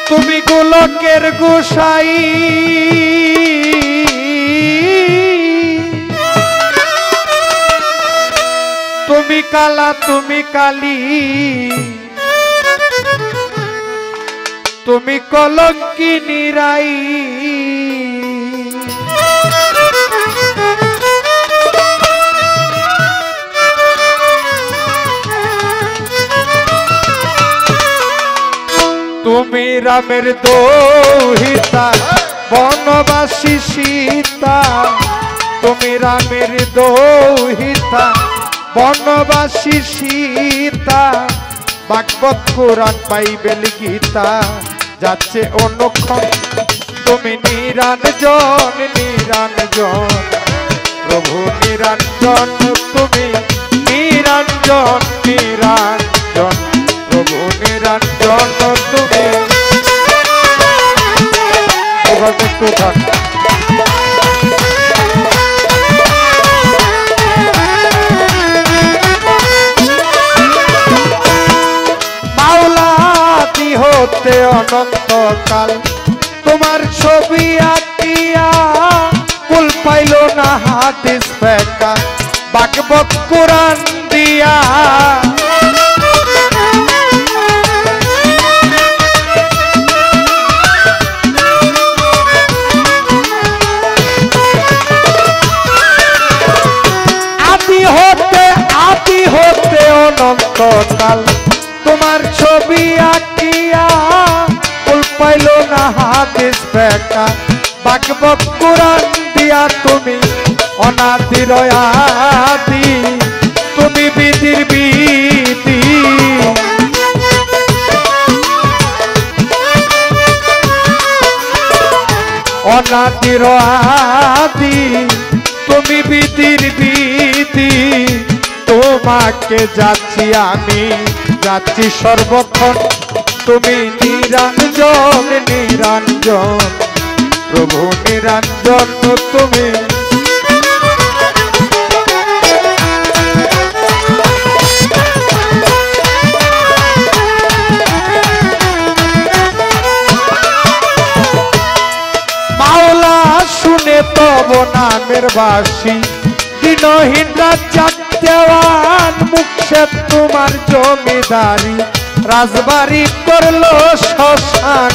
তুমি গোলকের গোসাই তুমি কালা তুমি কালী তুমি কলঙ্কিনী রাই তুমি রামের দোহিতা বনবাসী সীতা তুমি রামের দোহিতা বনবাসী সীতা ভাগবত পুরাণ বাইবেল গীতা যাচ্ছে অনুক্ষণ তুমি নিরঞ্জন নিরঞ্জন প্রভু নিরঞ্জন তুমি নিরঞ্জন নিরঞ্জন প্রভু নিরঞ্জন তুমি মাওলাদি হতে অনন্তকাল তোমার ছবি আঁকিয়া কুল পাইল না হাদিস ফেকা ভাগবত পুরাণ দিয়া আদি হতে অনন্তকাল তোমার ছবি আঁকিয়া কুল পাইল না হাদিস ফেকা ভাগবত পুরাণ দিয়া তুমি অনাদির আদি তুমি বিধির বিধি অনাদির আদি তুমি বিধির বিধি তোমাকে যাচ্ছি আমি যাচ্ছি সর্বক্ষণ তুমি নিরঞ্জন নিরঞ্জন প্রভু নিরঞ্জন তুমি মাওলা শুনে তব নামের বাসী দিনহীন রাজ্জাক দেওয়ান মুখে তোমার জমিদারি রাজবাড়ি করলো শ্মশান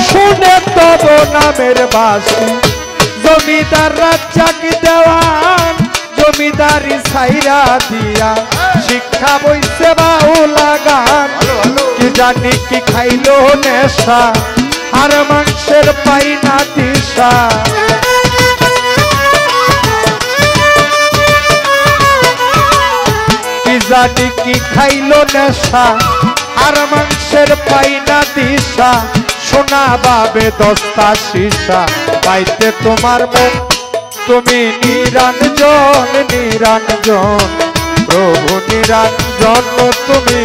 শুনে তব নামের বাসী জমিদার রাজ্জাক দেওয়ান জমিদারি ছাইরা দিয়া শিক্ষা বইছে বাউলা গান কি জানি কি খাইলো নেশা আর মাংসের পাই না দিশা কি জানি কি খাইলো নেশা আর মাংসের পাই না দিশা সোনা বাবে দস্তা সীসা পাইতে তোমার মন তুমি নিরঞ্জন নিরঞ্জন প্রভু নিরঞ্জন তুমি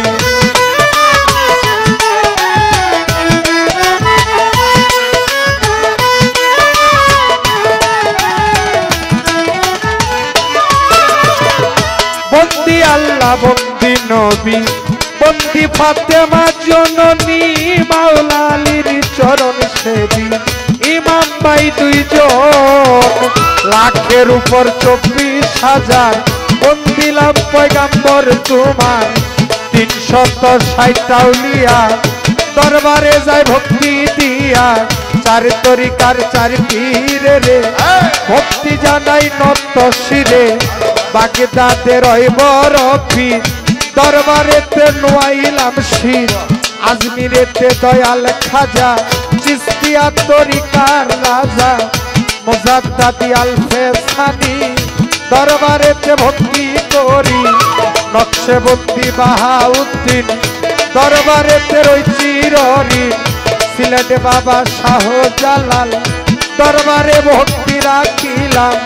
বন্দি আল্লাহ বন্দি নবী বন্দি ফাতেমা জননী মাওলা আলীর চরণ সেবী ইমাম ভাই দুইজন লাখের উপর 24,000 বন্দিলাম পয়গাম্বর তোমার 360 আউলিয়া দরবারে যায় ভক্তি দিয়া চার তরিকার চার পীর রে ভক্তি জানাই নত শিরে বাগদাদে রইবর পীর দরবারেতে নোয়াইলাম শির আজমিরেতে দয়াল খাজা চিস্তিয়া তরিকার রাজা মুজাদ্দাদি আলফে সানি দরবারেতে ভক্তি করি নকশেবন্দি বাহাউদ্দিন দরবারেতে রই চিরঋণ সিলেটে বাবা শাহজালাল দরবারে ভক্তি রাখিলাম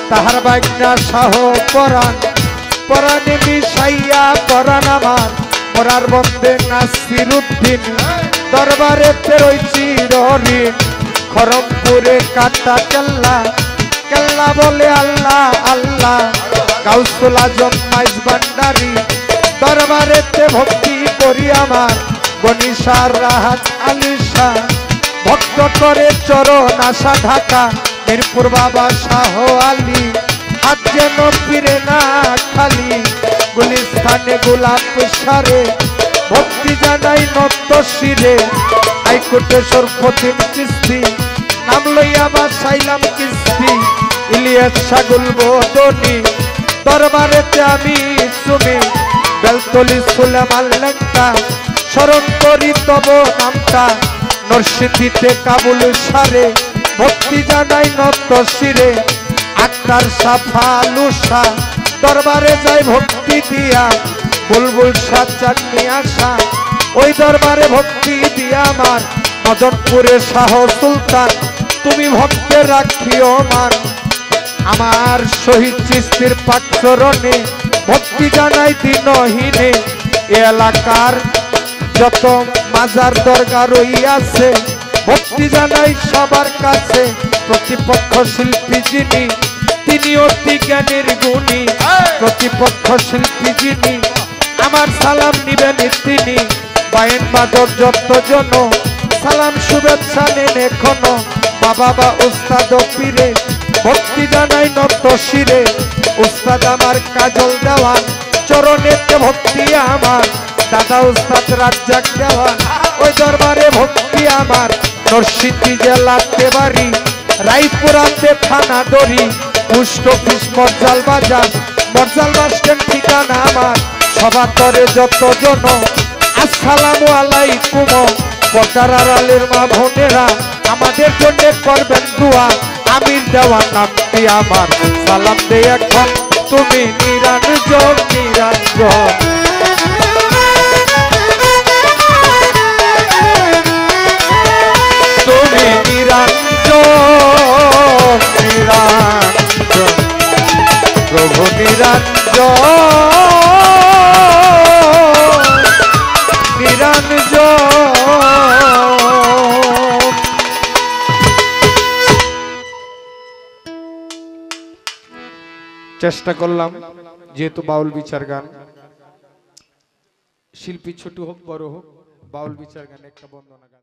তাহার বাগনা শাহ পরাণ পরাণে মিশাইয়া পরাণ আমার মোরার বন্দে নাসিরুদ্দিন দরবারে তেরোই চিরঋণ খরমপুরে কাটা কেল্লা কেল্লা বলে আল্লাহ আল্লাহ গাউসুল আজম মাইজ ভান্ডারী দরবারেতে ভক্তি করি আমার গনিশার রাহাত আলিশা ভক্ত করে চরণ আশা ঢাকা মিরপুর বাবা শাহ আলী হাত যেন ফিরে না খালি গুলিস্তানে গোলাপ সারে ভক্তি জানাই নত শিরে আইকুটেশ্বর ফতিম কিস্তি নাম লইয়া বাসাইলাম কিস্তি ইলিয়াস সাগুল বদনি দরবারেতে আমি শুনি বেলতলি সুলেমান লেঙ্কা স্মরণ করি তব নামটা নরসিংদীতে কাবুল সারে ভক্তি জানাই নত শিরে আক্তার সাফালুসা দরবারে যাই ভক্তি দিয়া বুলবুল সাজ্জাদ নিয়ে আসা ওই দরবারে ভক্তি দিয়া আমার মদনপুরে শাহ সুলতান তুমি ভক্তের রাখিও মান আমার শহীদ চিস্তির পাকচরণে ভক্তি জানাই দিনহীনে এ এলাকার যত মাজার দরগা রইয়াছে ভক্তি জানাই সবার কাছে প্রতিপক্ষ শিল্পী যিনি তিনি অতি জ্ঞানের গুণী প্রতিপক্ষ শিল্পী যিনি আমার সালাম নিবেন তিনি বায়েন বাদক যতজন সালাম শুভেচ্ছা নেন এখনো বাবা বা উস্তাদ পীরে ভক্তি জানাই নত শিরে উস্তাদ আমার কাজল দেওয়ান চরণেতে ভক্তি আমার দাদা উস্তাদ রাজ্জাক দেওয়ান ওই দরবারে ভক্তি আমার নরসিংদী জেলাতে বাড়ি রায়পুরাতে থানা দড়ি পোস্ট অফিস মর্জাল বাজার মর্জাল বাস স্ট্যান্ড ঠিকানা আমার সভাতরে যতজন আসসালামু আলাইকুম পর্দার আড়ালের মা বোনেরা আমাদের জন্য করবেন দোয়া আমির দেওয়ার নামটি আমার সালাম দে এখন তুমি নিরঞ্জন নিরঞ্জন তুমি নিরঞ্জন নিরঞ্জন প্রভু নিরঞ্জন নিরঞ্জন চেষ্টা করলাম যেহেতু বাউল বিচার গান শিল্পী ছোট হোক বড় হোক বাউল বিচার গান একটা বন্দনা গান